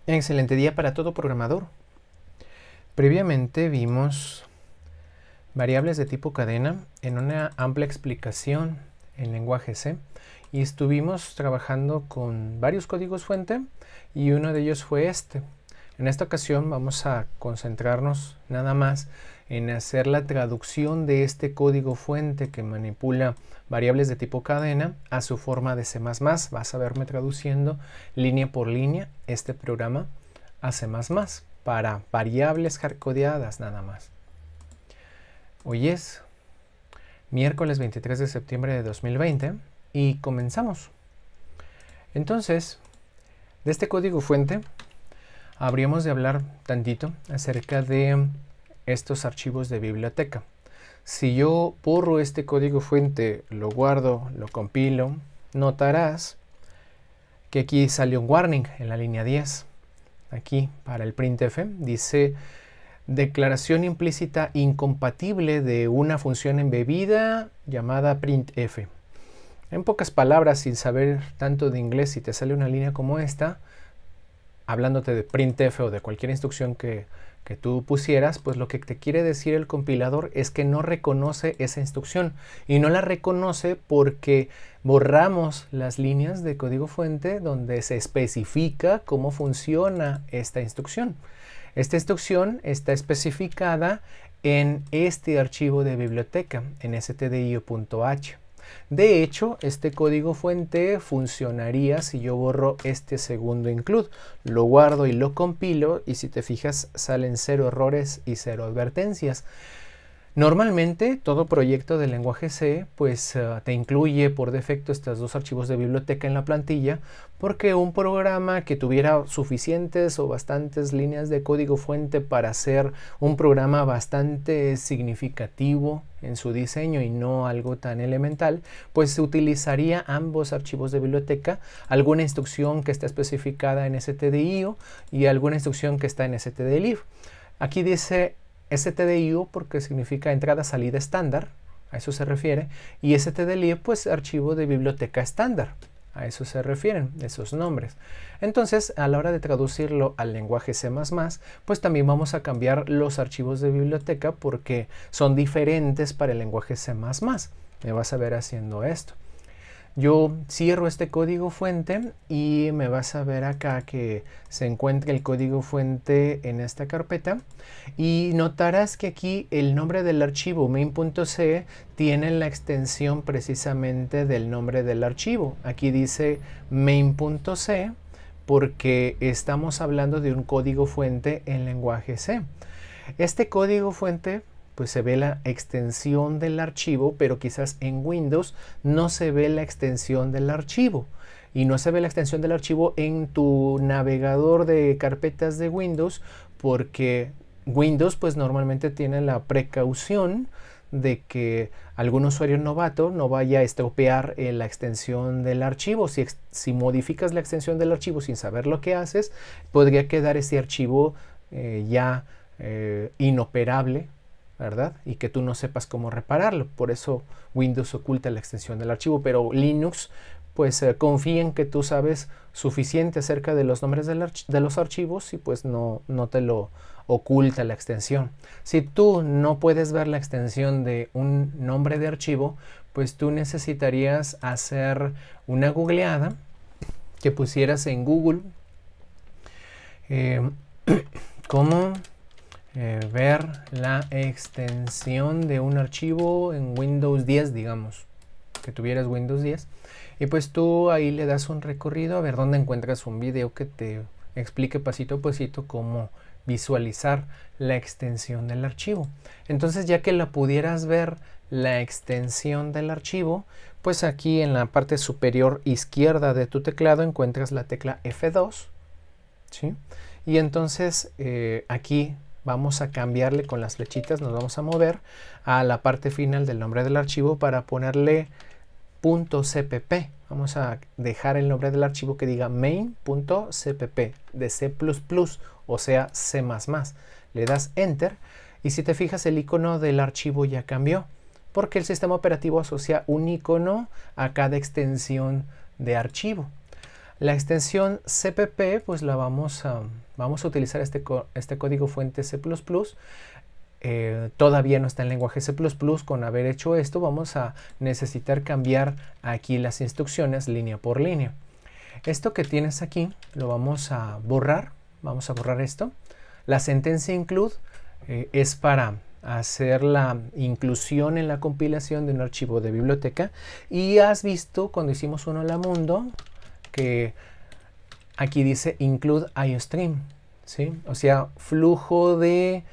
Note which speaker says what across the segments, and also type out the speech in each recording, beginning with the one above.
Speaker 1: Excelente día para todo programador. Previamente vimos variables de tipo cadena en una amplia explicación en lenguaje C y estuvimos trabajando con varios códigos fuente y uno de ellos fue este. En esta ocasión vamos a concentrarnos nada más en hacer la traducción de este código fuente que manipula variables de tipo cadena a su forma de C++. Vas a verme traduciendo línea por línea este programa a C++ para variables hardcodeadas nada más. Hoy es miércoles 23 de septiembre de 2020 y comenzamos. Entonces, de este código fuente habríamos de hablar tantito acerca de estos archivos de biblioteca. Si yo borro este código fuente, lo guardo, lo compilo, notarás que aquí sale un warning en la línea 10. Aquí para el printf dice declaración implícita incompatible de una función embebida llamada printf. En pocas palabras, sin saber tanto de inglés, si te sale una línea como esta, hablándote de printf o de cualquier instrucción que tú pusieras, pues lo que te quiere decir el compilador es que no reconoce esa instrucción. Y no la reconoce porque borramos las líneas de código fuente donde se especifica cómo funciona esta instrucción. Esta instrucción está especificada en este archivo de biblioteca, en stdio.h. De hecho, este código fuente funcionaría si yo borro este segundo include. Lo guardo y lo compilo y si te fijas salen 0 errores y 0 advertencias. Normalmente todo proyecto de lenguaje C pues te incluye por defecto estos dos archivos de biblioteca en la plantilla porque un programa que tuviera suficientes o bastantes líneas de código fuente para hacer un programa bastante significativo en su diseño y no algo tan elemental, pues se utilizaría ambos archivos de biblioteca, alguna instrucción que está especificada en stdio y alguna instrucción que está en stdlib. Aquí dice stdio porque significa entrada-salida estándar, a eso se refiere, y stdlib pues archivo de biblioteca estándar, a eso se refieren esos nombres. Entonces a la hora de traducirlo al lenguaje C++, pues también vamos a cambiar los archivos de biblioteca porque son diferentes para el lenguaje C++. Me vas a ver haciendo esto. Yo cierro este código fuente y me vas a ver acá que se encuentra el código fuente en esta carpeta y notarás que aquí el nombre del archivo main.c tiene la extensión precisamente del nombre del archivo. Aquí dice main.c porque estamos hablando de un código fuente en lenguaje C. Este código fuente pues se ve la extensión del archivo, pero quizás en Windows no se ve la extensión del archivo. Y no se ve la extensión del archivo en tu navegador de carpetas de Windows, porque Windows pues normalmente tiene la precaución de que algún usuario novato no vaya a estropear la extensión del archivo. Si modificas la extensión del archivo sin saber lo que haces, podría quedar ese archivo inoperable, ¿verdad? Y que tú no sepas cómo repararlo. Por eso Windows oculta la extensión del archivo, pero Linux pues confía en que tú sabes suficiente acerca de los nombres de los archivos y pues no te lo oculta la extensión. Si tú no puedes ver la extensión de un nombre de archivo, pues tú necesitarías hacer una googleada que pusieras en Google cómo ver la extensión de un archivo en Windows 10, digamos, que tuvieras Windows 10, y pues tú ahí le das un recorrido a ver dónde encuentras un video que te explique pasito a pasito cómo visualizar la extensión del archivo. Entonces, ya que la pudieras ver la extensión del archivo, pues aquí en la parte superior izquierda de tu teclado encuentras la tecla F2, ¿sí? Y entonces aquí vamos a cambiarle con las flechitas, nos vamos a mover a la parte final del nombre del archivo para ponerle .cpp. Vamos a dejar el nombre del archivo que diga main.cpp de C++, o sea C++. Le das Enter y si te fijas el icono del archivo ya cambió porque el sistema operativo asocia un icono a cada extensión de archivo. La extensión CPP, pues la vamos a utilizar este código fuente C++. Todavía no está en lenguaje C++. Con haber hecho esto, vamos a necesitar cambiar aquí las instrucciones línea por línea. Esto que tienes aquí lo vamos a borrar. Vamos a borrar esto. La sentencia include es para hacer la inclusión en la compilación de un archivo de biblioteca. Y has visto cuando hicimos un hola mundo que aquí dice include IOStream, ¿sí? O sea, flujo de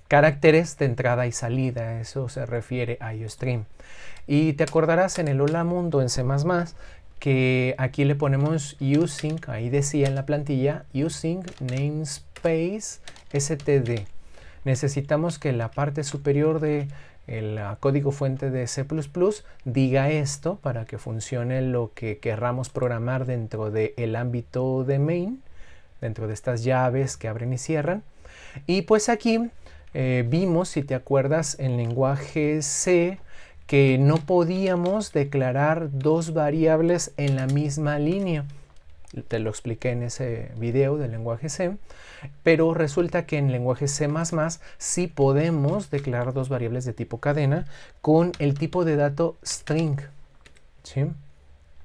Speaker 1: caracteres de entrada y salida. Eso se refiere a IOStream. Y te acordarás en el hola mundo en C++ que aquí le ponemos using, ahí decía en la plantilla, using namespace std. Necesitamos que la parte superior del código fuente de C++ diga esto para que funcione lo que querramos programar dentro del ámbito de main, dentro de estas llaves que abren y cierran. Y pues aquí vimos, si te acuerdas, en lenguaje C, que no podíamos declarar dos variables en la misma línea. Te lo expliqué en ese video del lenguaje C, pero resulta que en lenguaje C++ sí podemos declarar dos variables de tipo cadena con el tipo de dato string, ¿sí?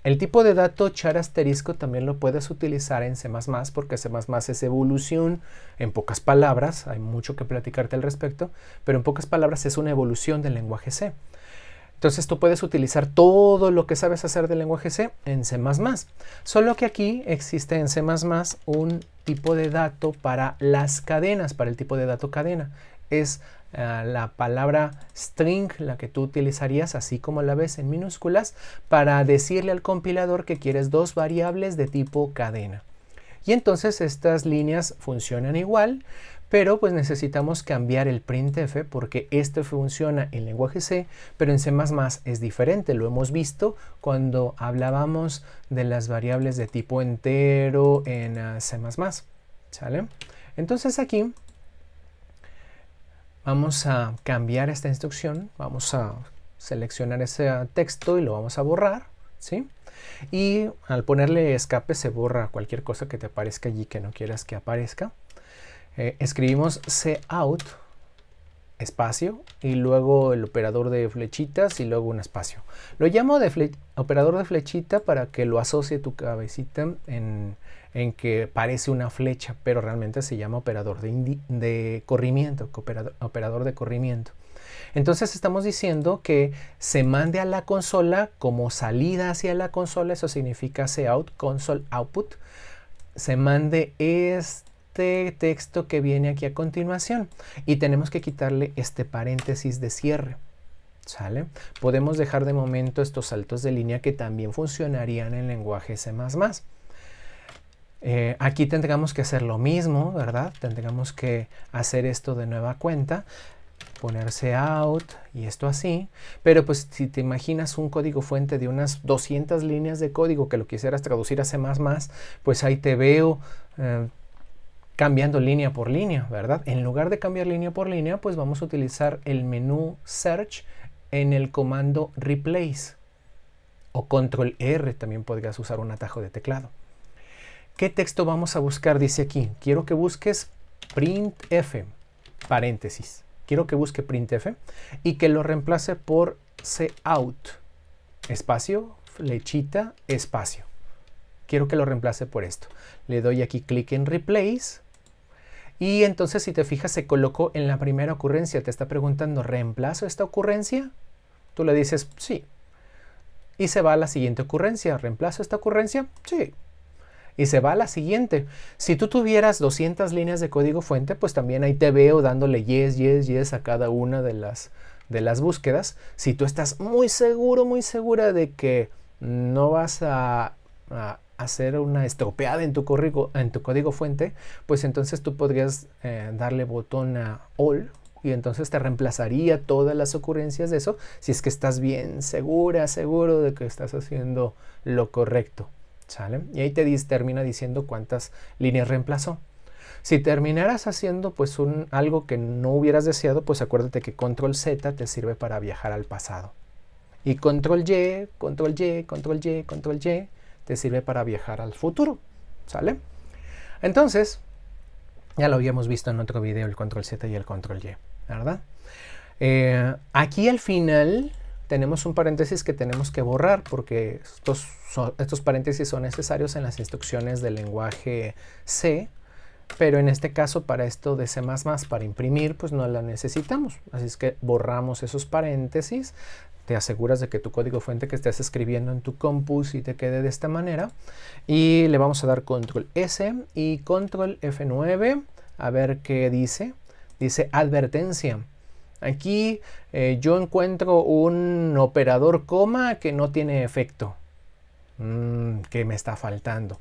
Speaker 1: El tipo de dato char asterisco también lo puedes utilizar en C++ porque C++ es evolución. En pocas palabras, hay mucho que platicarte al respecto, pero en pocas palabras es una evolución del lenguaje C. Entonces tú puedes utilizar todo lo que sabes hacer del lenguaje C en C++. Solo que aquí existe en C++ un tipo de dato para las cadenas, para el tipo de dato cadena. Es la palabra string la que tú utilizarías, así como la ves en minúsculas, para decirle al compilador que quieres dos variables de tipo cadena. Y entonces estas líneas funcionan igual, pero pues necesitamos cambiar el printf porque este funciona en lenguaje C, pero en C++ es diferente. Lo hemos visto cuando hablábamos de las variables de tipo entero en C++. ¿Sale? Entonces aquí vamos a cambiar esta instrucción, vamos a seleccionar ese texto y lo vamos a borrar, ¿sí? Y al ponerle escape se borra cualquier cosa que te aparezca allí que no quieras que aparezca. Escribimos cout espacio y luego el operador de flechitas y luego un espacio. Lo llamo de operador de flechita para que lo asocie tu cabecita en que parece una flecha, pero realmente se llama operador de corrimiento, operador de corrimiento. Entonces estamos diciendo que se mande a la consola como salida hacia la consola, eso significa cout, console output, se mande este texto que viene aquí a continuación y tenemos que quitarle este paréntesis de cierre. ¿Sale? Podemos dejar de momento estos saltos de línea que también funcionarían en lenguaje C++. Aquí tendríamos que hacer lo mismo, ¿verdad? Tendríamos que hacer esto de nueva cuenta, ponerse out y esto así, pero pues si te imaginas un código fuente de unas 200 líneas de código que lo quisieras traducir a C++, pues ahí te veo cambiando línea por línea, ¿verdad? En lugar de cambiar línea por línea, pues vamos a utilizar el menú search en el comando replace o control R, también podrías usar un atajo de teclado. ¿Qué texto vamos a buscar? Dice aquí, quiero que busques printf, paréntesis. Quiero que busque printf y que lo reemplace por cout, espacio, flechita, espacio. Quiero que lo reemplace por esto. Le doy aquí clic en replace y entonces si te fijas se colocó en la primera ocurrencia. Te está preguntando, ¿reemplazo esta ocurrencia? Tú le dices sí. Y se va a la siguiente ocurrencia. ¿Reemplazo esta ocurrencia? Sí. Y se va a la siguiente. Si tú tuvieras 200 líneas de código fuente, pues también ahí te veo dándole yes, yes, yes a cada una de las búsquedas. Si tú estás muy seguro, muy segura de que no vas a hacer una estropeada en tu código fuente, pues entonces tú podrías darle botón a all y entonces te reemplazaría todas las ocurrencias de eso si es que estás bien seguro de que estás haciendo lo correcto. ¿Sale? Y ahí te termina diciendo cuántas líneas reemplazó. Si terminaras haciendo pues algo que no hubieras deseado, pues acuérdate que control Z te sirve para viajar al pasado. Y control Y, control Y, control Y, control Y te sirve para viajar al futuro, ¿sale? Entonces, ya lo habíamos visto en otro video, el control Z y el control Y, ¿verdad? Aquí al final tenemos un paréntesis que tenemos que borrar porque estos paréntesis son necesarios en las instrucciones del lenguaje C, pero en este caso para esto de C++, para imprimir, pues no la necesitamos. Así es que borramos esos paréntesis, te aseguras de que tu código fuente que estés escribiendo en tu compu sí te quede de esta manera, y le vamos a dar control S y control F9, a ver qué dice. Dice advertencia. Aquí yo encuentro un operador coma que no tiene efecto. ¿Qué me está faltando?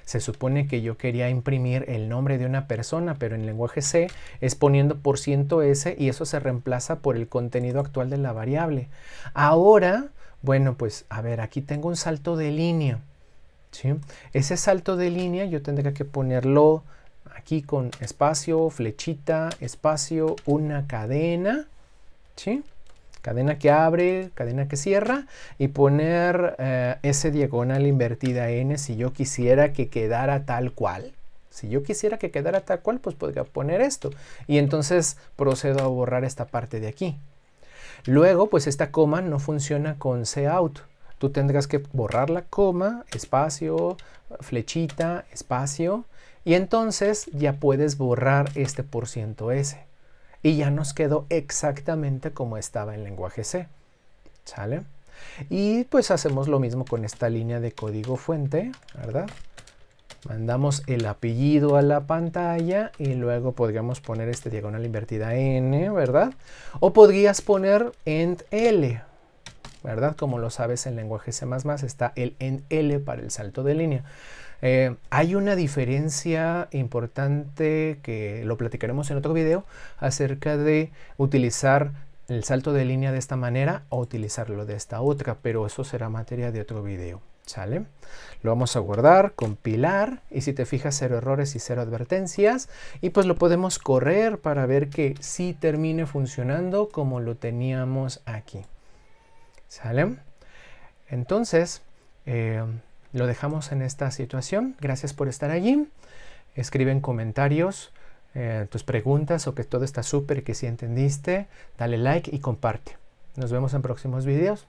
Speaker 1: Se supone que yo quería imprimir el nombre de una persona, pero en lenguaje C es poniendo %S y eso se reemplaza por el contenido actual de la variable. Ahora, bueno, pues a ver, aquí tengo un salto de línea, ¿sí? Ese salto de línea yo tendría que ponerlo aquí con espacio, flechita, espacio, una cadena, ¿sí? Cadena que abre, cadena que cierra, y poner S diagonal invertida N si yo quisiera que quedara tal cual. Si yo quisiera que quedara tal cual, pues podría poner esto. Y entonces procedo a borrar esta parte de aquí. Luego, pues esta coma no funciona con cout. Tú tendrás que borrar la coma, espacio, flechita, espacio, y entonces ya puedes borrar este %S. Y ya nos quedó exactamente como estaba en lenguaje C, ¿sale? Y pues hacemos lo mismo con esta línea de código fuente, ¿verdad? Mandamos el apellido a la pantalla y luego podríamos poner este diagonal invertida N, ¿verdad? O podrías poner end L, ¿verdad? Como lo sabes en lenguaje C++ está el end L para el salto de línea. Hay una diferencia importante que lo platicaremos en otro video acerca de utilizar el salto de línea de esta manera o utilizarlo de esta otra, pero eso será materia de otro video, ¿sale? Lo vamos a guardar, compilar, y si te fijas 0 errores y 0 advertencias, y pues lo podemos correr para ver que sí termine funcionando como lo teníamos aquí, ¿sale? Entonces, lo dejamos en esta situación. Gracias por estar allí. Escribe en comentarios tus preguntas o que todo está súper y que sí entendiste. Dale like y comparte. Nos vemos en próximos videos.